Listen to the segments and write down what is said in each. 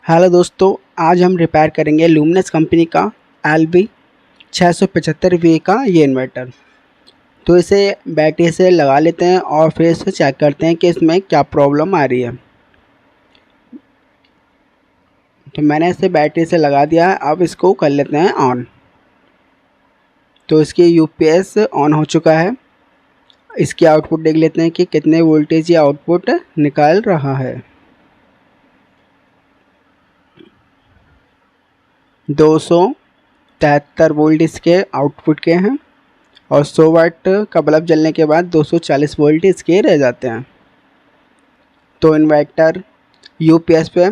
Hello दोस्तों, आज हम रिपेयर करेंगे लुमिनस कंपनी का LB 675V का ये इन्वर्टर। तो इसे बैटरी से लगा लेते हैं और फिर इसे चेक करते हैं कि इसमें क्या प्रॉब्लम आ रही है। तो मैंने इसे बैटरी से लगा दिया है, अब इसको कर लेते हैं ऑन। तो इसकी UPS ऑन हो चुका है। इसकी आउटपुट देख लेते हैं कि कितने वोल्टेज ये आउटपुट निकाल रहा है। 273 वोल्ट इसके आउटपुट के हैं और 100 वाट का बल्ब जलने के बाद 240 वोल्ट इसके रह जाते हैं। तो इन्वर्टर UPS पे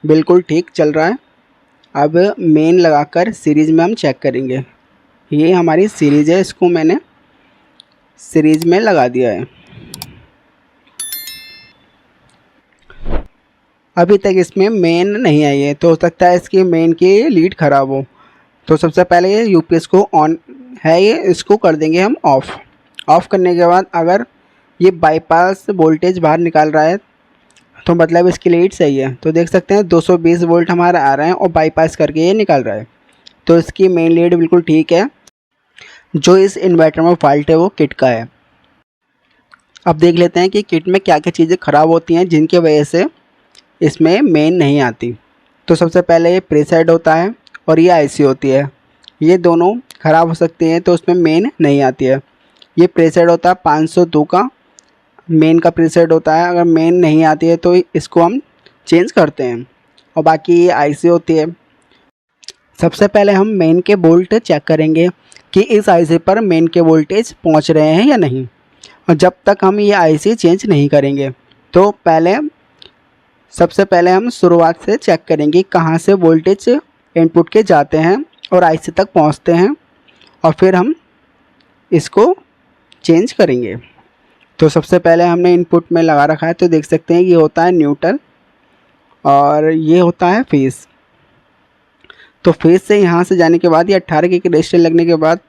बिल्कुल ठीक चल रहा है। अब मेन लगाकर सीरीज़ में हम चेक करेंगे। ये हमारी सीरीज़ है, इसको मैंने सीरीज़ में लगा दिया है। अभी तक इसमें मेन नहीं आई है, तो हो सकता है इसकी मेन की लीड ख़राब हो। तो सबसे पहले ये UPS को ऑन है, ये इसको कर देंगे हम ऑफ़ करने के बाद अगर ये बाईपास वोल्टेज बाहर निकाल रहा है तो मतलब इसकी लीड सही है। तो देख सकते हैं 220 वोल्ट हमारा आ रहा है और बाईपास करके ये निकाल रहा है। तो इसकी मेन लीड बिल्कुल ठीक है। जो इस इन्वर्टर में फॉल्ट है वो किट का है। अब देख लेते हैं कि किट में क्या क्या चीज़ें ख़राब होती हैं जिनकी वजह से इसमें मेन नहीं आती। तो सबसे पहले ये प्रीसेट होता है और ये IC होती है, ये दोनों ख़राब हो सकती हैं तो उसमें मेन नहीं आती है। ये प्रीसेट होता है 502 का, मेन का प्रीसेट होता है। अगर मेन नहीं आती है तो इसको हम चेंज करते हैं। और बाकी ये IC होती है। सबसे पहले हम मेन के वोल्ट चेक करेंगे कि इस IC पर मेन के वोल्टेज पहुंच रहे हैं या नहीं। और जब तक हम ये IC चेंज नहीं करेंगे तो सबसे पहले हम शुरुआत से चेक करेंगे कहाँ से वोल्टेज इनपुट के जाते हैं और IC तक पहुँचते हैं और फिर हम इसको चेंज करेंगे। तो सबसे पहले हमने इनपुट में लगा रखा है, तो देख सकते हैं ये होता है न्यूट्रल और ये होता है फेस। तो फेस से यहाँ से जाने के बाद ये 18 के रेजिस्टेंस लगने के बाद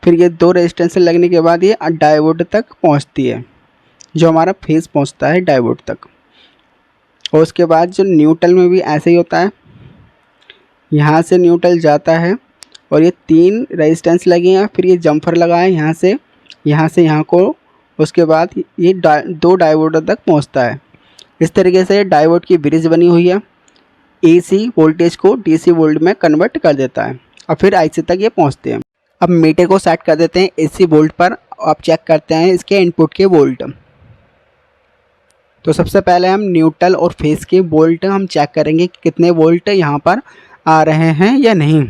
फिर ये 2 रेजिस्टेंस लगने के बाद ये डायोड तक पहुँचती है, जो हमारा फेस पहुँचता है डायोड तक। और उसके बाद जो न्यूट्रल में भी ऐसे ही होता है, यहाँ से न्यूट्रल जाता है और ये 3 रेजिस्टेंस लगे हैं, फिर ये जम्फर लगा है यहाँ से यहाँ को। उसके बाद ये 2 डायोड तक पहुँचता है। इस तरीके से डायोड की ब्रिज बनी हुई है, AC वोल्टेज को DC वोल्ट में कन्वर्ट कर देता है और फिर IC तक ये पहुँचते हैं। अब मीटर को सेट कर देते हैं AC वोल्ट पर। अब चेक करते हैं इसके इनपुट के वोल्ट। तो सबसे पहले हम न्यूट्रल और फेस के वोल्ट हम चेक करेंगे कि कितने वोल्ट यहाँ पर आ रहे हैं या नहीं।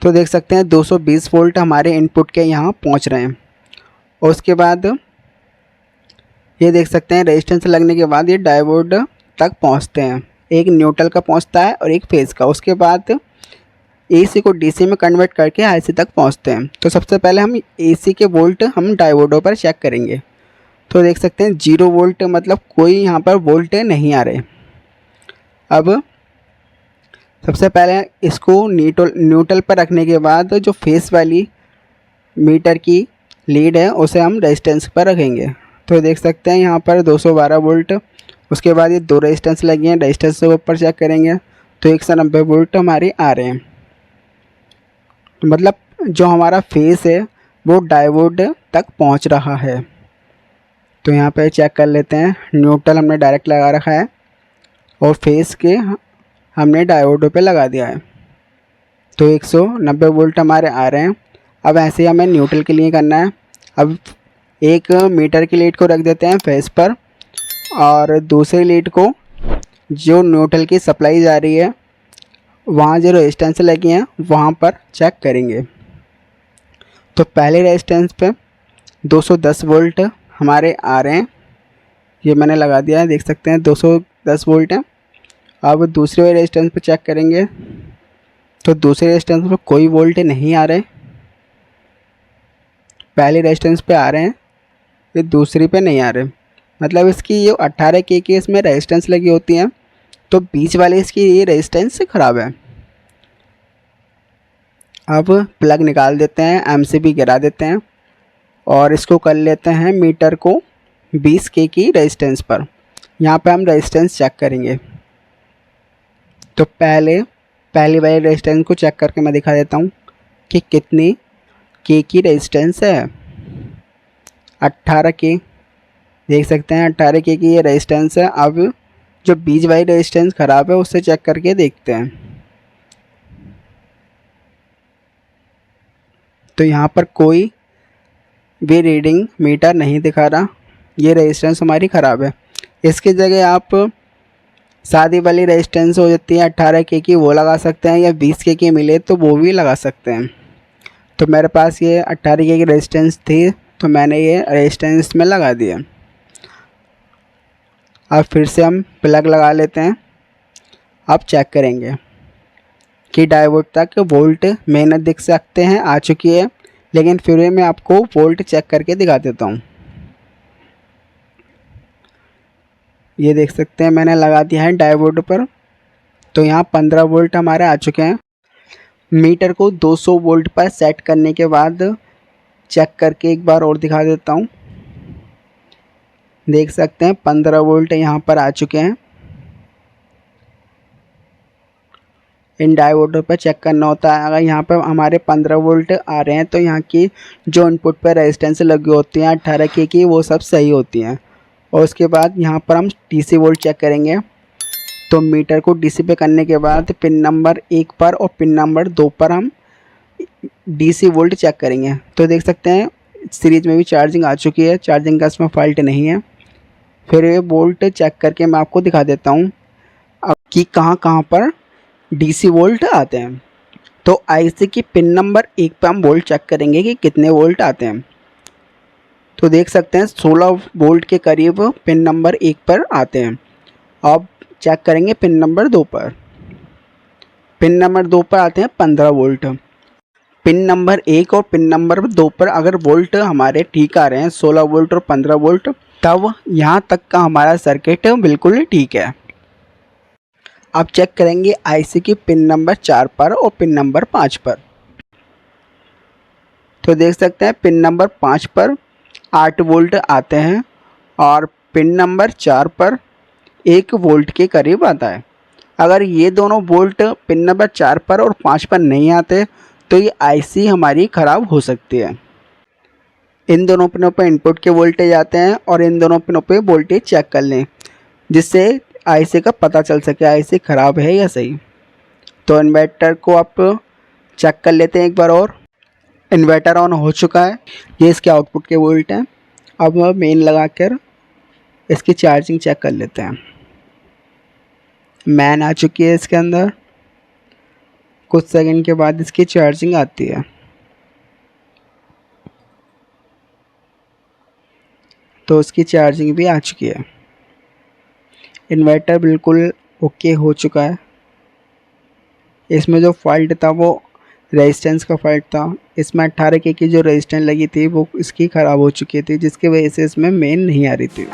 तो देख सकते हैं 220 वोल्ट हमारे इनपुट के यहाँ पहुँच रहे हैं। और उसके बाद ये देख सकते हैं रेजिस्टेंस लगने के बाद ये डायोड तक पहुँचते हैं। एक न्यूट्रल का पहुँचता है और एक फेस का। उसके बाद AC को DC में कन्वर्ट करके IC तक पहुँचते हैं। तो सबसे पहले हम AC के वोल्ट हम डायोडों पर चेक करेंगे। तो देख सकते हैं 0 वोल्ट, मतलब कोई यहाँ पर वोल्ट नहीं आ रहे। अब सबसे पहले इसको न्यूट्रल पर रखने के बाद जो फेस वाली मीटर की लीड है उसे हम रेजिस्टेंस पर रखेंगे। तो देख सकते हैं यहाँ पर 212 वोल्ट। उसके बाद ये 2 रेजिस्टेंस लगी हैं, रेजिस्टेंस से ऊपर चेक करेंगे तो 190 वोल्ट हमारे आ रहे हैं। मतलब जो हमारा फेस है वो डायोड तक पहुँच रहा है। तो यहाँ पे चेक कर लेते हैं, न्यूट्रल हमने डायरेक्ट लगा रखा है और फेस के हमने डायोडों पे लगा दिया है। तो 190 वोल्ट हमारे आ रहे हैं। अब ऐसे ही हमें न्यूट्रल के लिए करना है। अब एक मीटर की लीड को रख देते हैं फेस पर और दूसरी लीड को जो न्यूट्रल की सप्लाई जा रही है वहाँ जो रेजिस्टेंस लगी हैं वहाँ पर चेक करेंगे। तो पहले रेजिस्टेंस पे 210 वोल्ट हमारे आ रहे हैं, ये मैंने लगा दिया है, देख सकते हैं 210 वोल्ट है। अब दूसरे रेजिस्टेंस पे चेक करेंगे तो दूसरे रेजिस्टेंस पे कोई वोल्ट नहीं आ रहे। पहले रेजिस्टेंस पे आ रहे हैं, ये दूसरी पे नहीं आ रहे। मतलब इसकी ये 18 के इसमें रेजिस्टेंस लगी होती हैं, तो बीच वाले इसकी ये रेजिस्टेंस ख़राब है। अब प्लग निकाल देते हैं, MCB गिरा देते हैं और इसको कर लेते हैं मीटर को 20 के की रेजिस्टेंस पर। यहाँ पे हम रेजिस्टेंस चेक करेंगे। तो पहली वाली रेजिस्टेंस को चेक करके मैं दिखा देता हूँ कि कितनी के की रेजिस्टेंस है। 18 के, देख सकते हैं 18 के की ये रेजिस्टेंस है। अब जो बीच वाली रेजिस्टेंस ख़राब है उससे चेक करके देखते हैं। तो यहाँ पर कोई भी रीडिंग मीटर नहीं दिखा रहा, ये रेजिस्टेंस हमारी ख़राब है। इसकी जगह आप सादी वाली रेजिस्टेंस हो जाती है 18 के की, वो लगा सकते हैं, या 20 के की मिले तो वो भी लगा सकते हैं। तो मेरे पास ये 18 के की रेजिस्टेंस थी तो मैंने ये रेजिस्टेंस में लगा दिया। अब फिर से हम प्लग लगा लेते हैं। अब चेक करेंगे कि डायोड तक वोल्ट मेन दिख सकते हैं, आ चुकी है, लेकिन फिर भी मैं आपको वोल्ट चेक करके दिखा देता हूँ। ये देख सकते हैं मैंने लगा दिया है डायोड पर, तो यहाँ 15 वोल्ट हमारे आ चुके हैं। मीटर को 200 वोल्ट पर सेट करने के बाद चेक करके एक बार और दिखा देता हूँ। देख सकते हैं 15 वोल्ट यहाँ पर आ चुके हैं। इन डायोडों पर चेक करना होता है। अगर यहाँ पर हमारे 15 वोल्ट आ रहे हैं तो यहाँ की जो इनपुट पर रेजिस्टेंस लगी होती हैं 18 के की, वो सब सही होती हैं। और उसके बाद यहाँ पर हम डीसी वोल्ट चेक करेंगे। तो मीटर को डीसी पे करने के बाद पिन नंबर 1 पर और पिन नंबर 2 पर हम डीसी वोल्ट चेक करेंगे। तो देख सकते हैं सीरीज में भी चार्जिंग आ चुकी है, चार्जिंग का इसमें फॉल्ट नहीं है। फिर ये वोल्ट चेक करके मैं आपको दिखा देता हूँ अब कि कहाँ कहाँ पर डीसी वोल्ट आते हैं। तो आईसी की पिन नंबर 1 पे हम वोल्ट चेक करेंगे कि कितने वोल्ट आते हैं। तो देख सकते हैं 16 वोल्ट के करीब पिन नंबर 1 पर आते हैं। अब चेक करेंगे पिन नंबर 2 पर। पिन नंबर 2 पर आते हैं 15 वोल्ट। पिन नंबर 1 और पिन नंबर 2 पर अगर वोल्ट हमारे ठीक आ रहे हैं 16 वोल्ट और 15 वोल्ट, तब यहाँ तक का हमारा सर्किट बिल्कुल ठीक है। अब चेक करेंगे आईसी की पिन नंबर 4 पर और पिन नंबर 5 पर। तो देख सकते हैं पिन नंबर 5 पर 8 वोल्ट आते हैं और पिन नंबर 4 पर 1 वोल्ट के करीब आता है। अगर ये दोनों वोल्ट पिन नंबर 4 पर और 5 पर नहीं आते तो ये आईसी हमारी ख़राब हो सकती है। इन दोनों पिनों पर इनपुट के वोल्टेज आते हैं और इन दोनों पिनों पे वोल्टेज चेक कर लें, जिससे आईसी का पता चल सके आईसी ख़राब है या सही। तो इन्वर्टर को आप चेक कर लेते हैं एक बार और। इन्वर्टर ऑन हो चुका है, ये इसके आउटपुट के वोल्ट हैं। अब मेन लगाकर इसकी चार्जिंग चेक कर लेते हैं। मैन आ चुकी है इसके अंदर, कुछ सेकंड के बाद इसकी चार्जिंग आती है। तो उसकी चार्जिंग भी आ चुकी है। इन्वर्टर बिल्कुल ओके हो चुका है। इसमें जो फॉल्ट था वो रेजिस्टेंस का फॉल्ट था। इसमें 18 के की जो रेजिस्टेंस लगी थी वो इसकी ख़राब हो चुकी थी, जिसकी वजह से इसमें मेन नहीं आ रही थी।